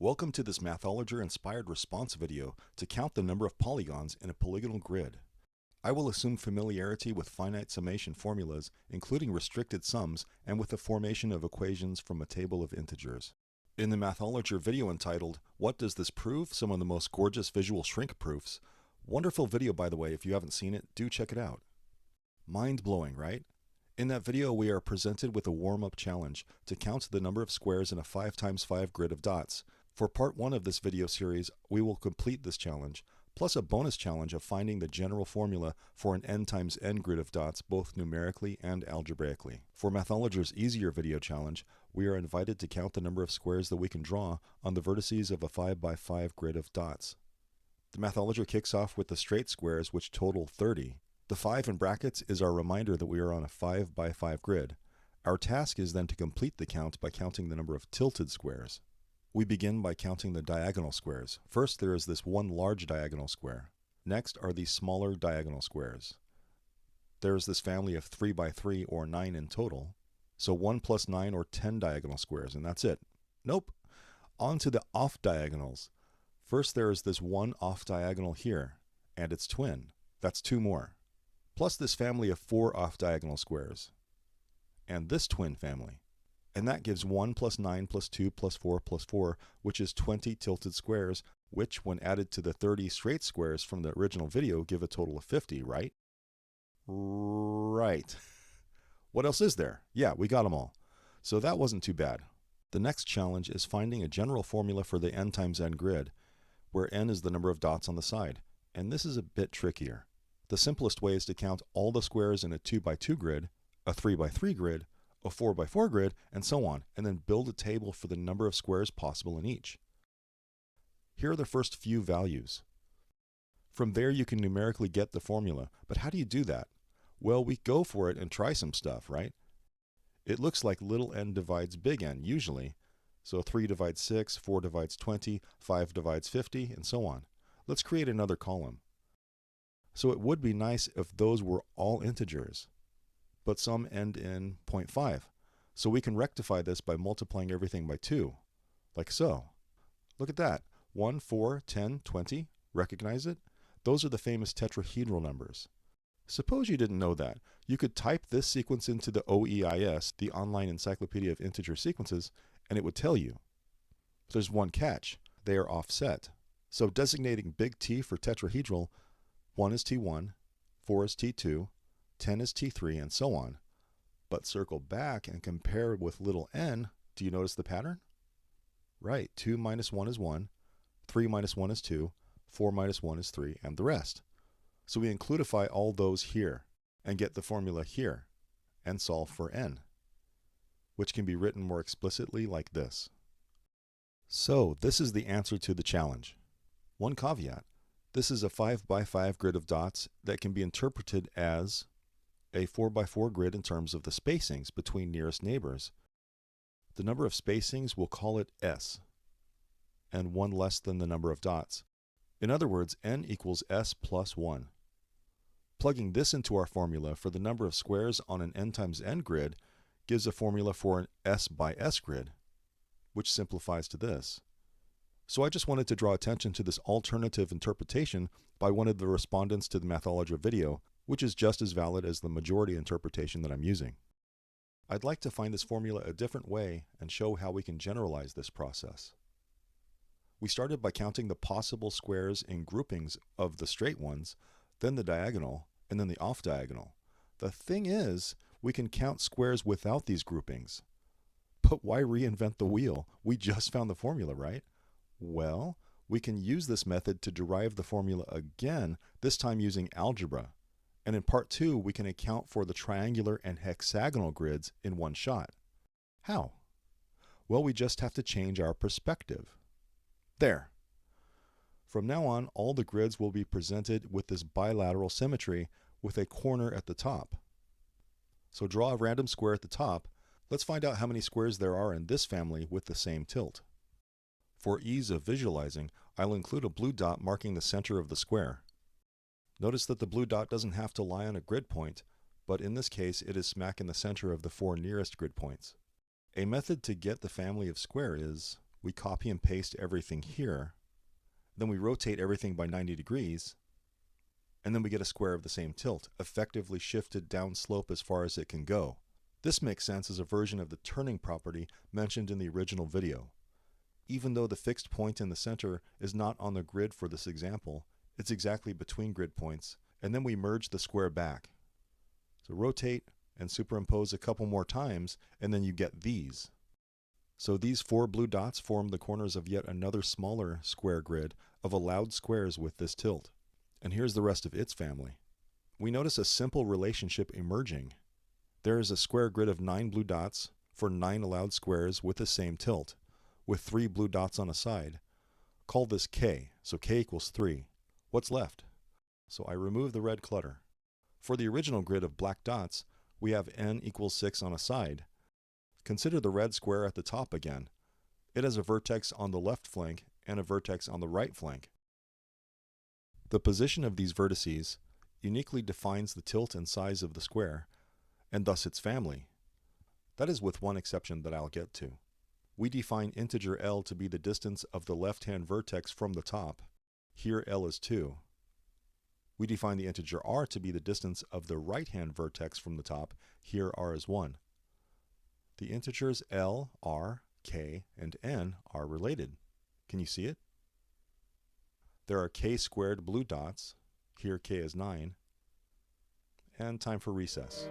Welcome to this Mathologer inspired response video to count the number of polygons in a polygonal grid. I will assume familiarity with finite summation formulas, including restricted sums, and with the formation of equations from a table of integers. In the Mathologer video entitled, "What Does This Prove? Some of the Most Gorgeous Visual Shrink Proofs." Wonderful video, by the way. If you haven't seen it, do check it out. Mind-blowing, right? In that video, we are presented with a warm-up challenge to count the number of squares in a 5x5 grid of dots. For part 1 of this video series, we will complete this challenge, plus a bonus challenge of finding the general formula for an n times n grid of dots, both numerically and algebraically. For Mathologer's easier video challenge, we are invited to count the number of squares that we can draw on the vertices of a 5x5 grid of dots. The Mathologer kicks off with the straight squares, which total 30. The 5 in brackets is our reminder that we are on a 5x5 grid. Our task is then to complete the count by counting the number of tilted squares. We begin by counting the diagonal squares. First, there is this one large diagonal square. Next are these smaller diagonal squares. There is this family of 3x3 or 9 in total. So 1 plus 9 or 10 diagonal squares, and that's it. Nope. On to the off diagonals. First, there is this one off diagonal here, and its twin. That's 2 more. Plus this family of 4 off diagonal squares. And this twin family. And that gives 1 plus 9 plus 2 plus 4 plus 4, which is 20 tilted squares, which, when added to the 30 straight squares from the original video, give a total of 50, right? Right. What else is there? Yeah, we got them all. So that wasn't too bad. The next challenge is finding a general formula for the n times n grid, where n is the number of dots on the side. And this is a bit trickier. The simplest way is to count all the squares in a 2x2 grid, a 3x3 grid, a 4x4 grid, and so on, and then build a table for the number of squares possible in each. Here are the first few values. From there you can numerically get the formula, but how do you do that? Well, we go for it and try some stuff, right? It looks like little n divides big N, usually. So 3 divides 6, 4 divides 20, 5 divides 50, and so on. Let's create another column. So it would be nice if those were all integers, but some end in 0.5. So we can rectify this by multiplying everything by 2, like so. Look at that. 1, 4, 10, 20. Recognize it? Those are the famous tetrahedral numbers. Suppose you didn't know that. You could type this sequence into the OEIS, the Online Encyclopedia of Integer Sequences, and it would tell you. There's one catch. They are offset. So designating big T for tetrahedral, 1 is T1, 4 is T2, 10 is T3, and so on. But circle back and compare with little n. Do you notice the pattern? Right, 2 minus 1 is 1, 3 minus 1 is 2, 4 minus 1 is 3, and the rest. So we includify all those here and get the formula here and solve for n, which can be written more explicitly like this. So this is the answer to the challenge. One caveat. This is a 5x5 grid of dots that can be interpreted as a 4x4 grid in terms of the spacings between nearest neighbors. The number of spacings, we'll call it S, and 1 less than the number of dots. In other words, n equals S plus 1. Plugging this into our formula for the number of squares on an n times n grid gives a formula for an S by S grid, which simplifies to this. So I just wanted to draw attention to this alternative interpretation by one of the respondents to the Mathologer video, which is just as valid as the majority interpretation that I'm using. I'd like to find this formula a different way and show how we can generalize this process. We started by counting the possible squares in groupings of the straight ones, then the diagonal, and then the off diagonal. The thing is, we can count squares without these groupings. But why reinvent the wheel? We just found the formula, right? Well, we can use this method to derive the formula again, this time using algebra. And in part 2, we can account for the triangular and hexagonal grids in one shot. How? Well, we just have to change our perspective. There. From now on, all the grids will be presented with this bilateral symmetry with a corner at the top. So draw a random square at the top. Let's find out how many squares there are in this family with the same tilt. For ease of visualizing, I'll include a blue dot marking the center of the square. Notice that the blue dot doesn't have to lie on a grid point, but in this case it is smack in the center of the 4 nearest grid points. A method to get the family of square is, we copy and paste everything here, then we rotate everything by 90 degrees, and then we get a square of the same tilt, effectively shifted down slope as far as it can go. This makes sense as a version of the turning property mentioned in the original video. Even though the fixed point in the center is not on the grid for this example, it's exactly between grid points, and then we merge the square back. So rotate and superimpose a couple more times, and then you get these. So these 4 blue dots form the corners of yet another smaller square grid of allowed squares with this tilt. And here's the rest of its family. We notice a simple relationship emerging. There is a square grid of 9 blue dots for 9 allowed squares with the same tilt, with 3 blue dots on a side. Call this k, so k equals 3. What's left? So I remove the red clutter. For the original grid of black dots, we have n equals 6 on a side. Consider the red square at the top again. It has a vertex on the left flank and a vertex on the right flank. The position of these vertices uniquely defines the tilt and size of the square, and thus its family. That is with one exception that I'll get to. We define integer L to be the distance of the left-hand vertex from the top. Here L is 2. We define the integer R to be the distance of the right-hand vertex from the top. Here R is 1. The integers L, R, K, and N are related. Can you see it? There are k squared blue dots. Here k is 9. And time for recess.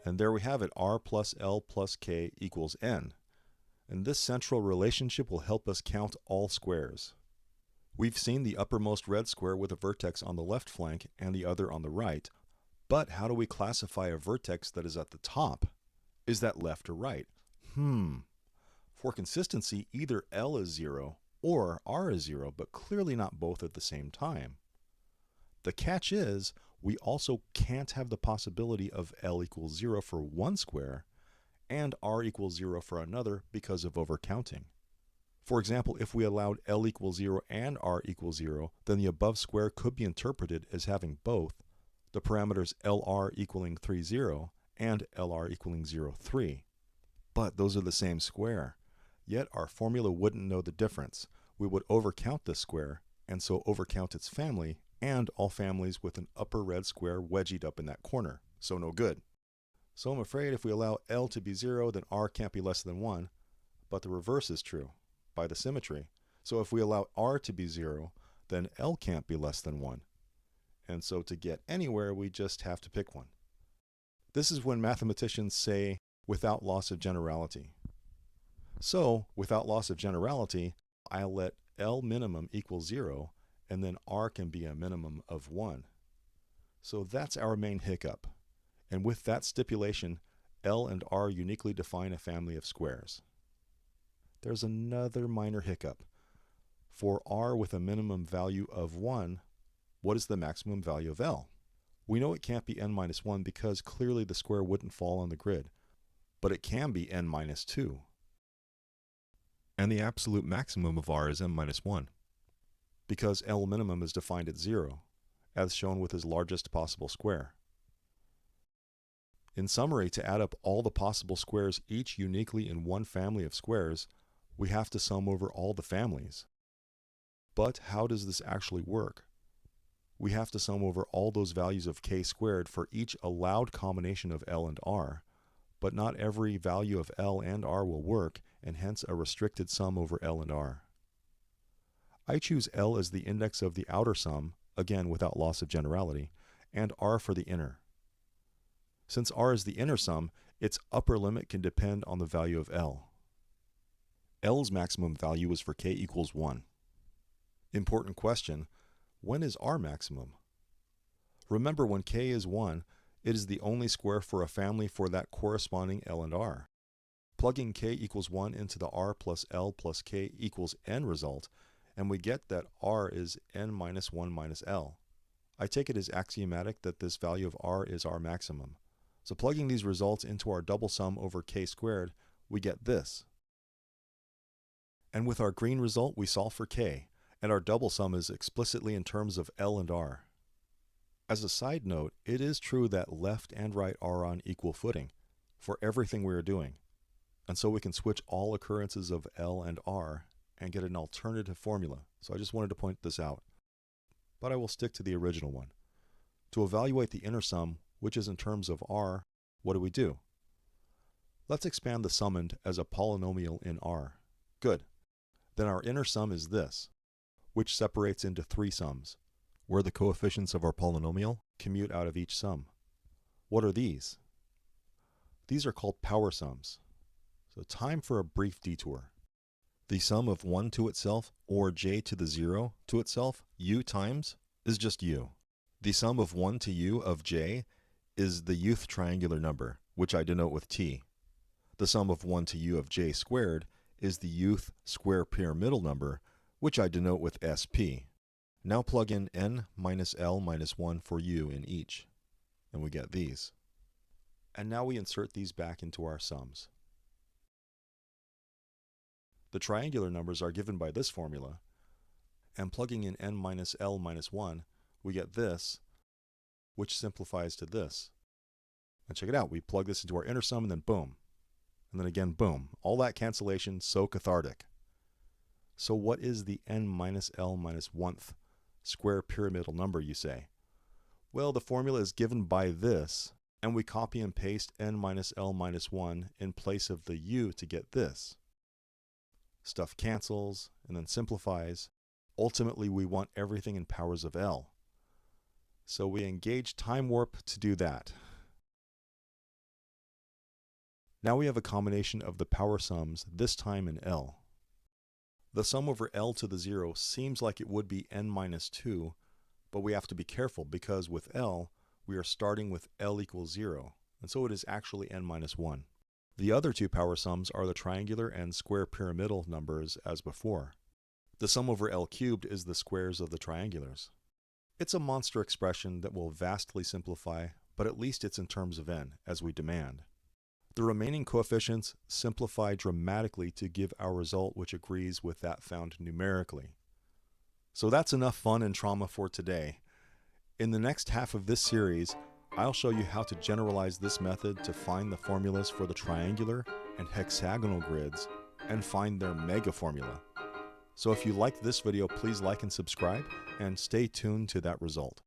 And there we have it, R plus L plus K equals N. And this central relationship will help us count all squares. We've seen the uppermost red square with a vertex on the left flank and the other on the right. But how do we classify a vertex that is at the top? Is that left or right? For consistency, either L is 0 or R is 0, but clearly not both at the same time. The catch is, we also can't have the possibility of L equals 0 for one square and R equals 0 for another because of overcounting. For example, if we allowed L equals 0 and R equals 0, then the above square could be interpreted as having both the parameters LR equaling 3, 0 and LR equaling 0, 3. But those are the same square. Yet our formula wouldn't know the difference. We would overcount this square, and so overcount its family, and all families with an upper red square wedgied up in that corner. So no good. So I'm afraid if we allow L to be 0, then R can't be less than 1. But the reverse is true, by the symmetry. So if we allow R to be 0, then L can't be less than 1. And so to get anywhere, we just have to pick one. This is when mathematicians say, without loss of generality. So, without loss of generality, I'll let L minimum equal 0, and then R can be a minimum of 1. So that's our main hiccup. And with that stipulation, L and R uniquely define a family of squares. There's another minor hiccup. For R with a minimum value of 1, what is the maximum value of L? We know it can't be n minus 1 because clearly the square wouldn't fall on the grid. But it can be n minus 2. And the absolute maximum of R is n minus 1. Because L minimum is defined at 0, as shown with his largest possible square. In summary, to add up all the possible squares, each uniquely in one family of squares, we have to sum over all the families. But how does this actually work? We have to sum over all those values of k squared for each allowed combination of L and R, but not every value of L and R will work, and hence a restricted sum over L and R. I choose L as the index of the outer sum, again without loss of generality, and R for the inner. Since R is the inner sum, its upper limit can depend on the value of L. L's maximum value is for k equals 1. Important question, when is R maximum? Remember, when k is 1, it is the only square for a family for that corresponding L and R. Plugging k equals 1 into the R plus L plus k equals n result, and we get that R is n minus 1 minus L. I take it as axiomatic that this value of R is our maximum. So plugging these results into our double sum over k squared, we get this. And with our green result, we solve for k, and our double sum is explicitly in terms of L and R. As a side note, it is true that left and right are on equal footing for everything we are doing. And so we can switch all occurrences of L and R and get an alternative formula. So I just wanted to point this out. But I will stick to the original one. To evaluate the inner sum, which is in terms of R, what do? Let's expand the summand as a polynomial in R. Good. Then our inner sum is this, which separates into three sums, where the coefficients of our polynomial commute out of each sum. What are these? These are called power sums. So time for a brief detour. The sum of 1 to itself, or j to the 0 to itself, u times, is just u. The sum of 1 to u of j is the uth triangular number, which I denote with t. The sum of 1 to u of j squared is the uth square pyramidal number, which I denote with sp. Now plug in n minus l minus 1 for u in each, and we get these. And now we insert these back into our sums. The triangular numbers are given by this formula, and plugging in n minus l minus 1, we get this, which simplifies to this. And check it out, we plug this into our inner sum and then boom. And then again, boom. All that cancellation, so cathartic. So what is the n minus l minus 1th square pyramidal number, you say? Well, the formula is given by this, and we copy and paste n minus l minus 1 in place of the u to get this. Stuff cancels and then simplifies. Ultimately, we want everything in powers of L. So we engage time warp to do that. Now we have a combination of the power sums, this time in L. The sum over L to the 0 seems like it would be n minus 2, but we have to be careful because with L, we are starting with L equals 0, and so it is actually n minus 1. The other two power sums are the triangular and square pyramidal numbers as before. The sum over L cubed is the squares of the triangulars. It's a monster expression that will vastly simplify, but at least it's in terms of n, as we demand. The remaining coefficients simplify dramatically to give our result which agrees with that found numerically. So that's enough fun and trauma for today. In the next half of this series, I'll show you how to generalize this method to find the formulas for the triangular and hexagonal grids and find their mega formula. So if you liked this video, please like and subscribe and stay tuned to that result.